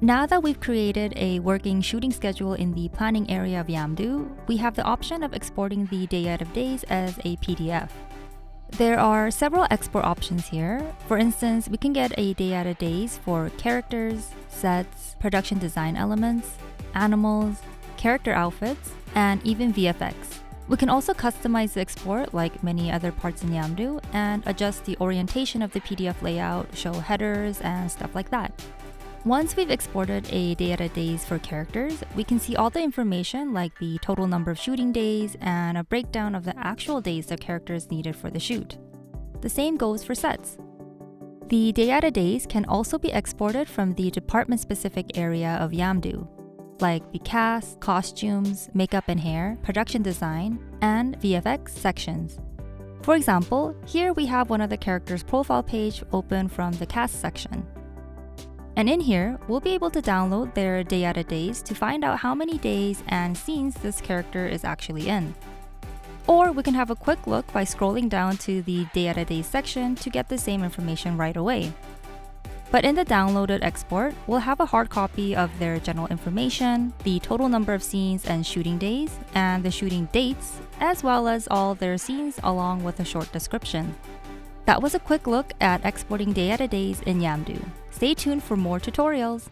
Now that we've created a working shooting schedule in the planning area of Yamdu, we have the option of exporting the day out of days as a PDF. There are several export options here. For instance, we can get a day out of days for characters, sets, production design elements, animals, character outfits, and even VFX. We can also customize the export like many other parts in Yamdu and adjust the orientation of the PDF layout, show headers, and stuff like that. Once we've exported a day out of days for characters, we can see all the information like the total number of shooting days and a breakdown of the actual days the characters needed for the shoot. The same goes for sets. The day out of days can also be exported from the department-specific area of Yamdu, like the cast, costumes, makeup and hair, production design, and VFX sections. For example, here we have one of the characters' profile page open from the cast section. And in here, we'll be able to download their day out of days to find out how many days and scenes this character is actually in. Or we can have a quick look by scrolling down to the day out of days section to get the same information right away. But in the downloaded export, we'll have a hard copy of their general information, the total number of scenes and shooting days, and the shooting dates, as well as all their scenes along with a short description. That was a quick look at exporting day out of days in Yamdu. Stay tuned for more tutorials.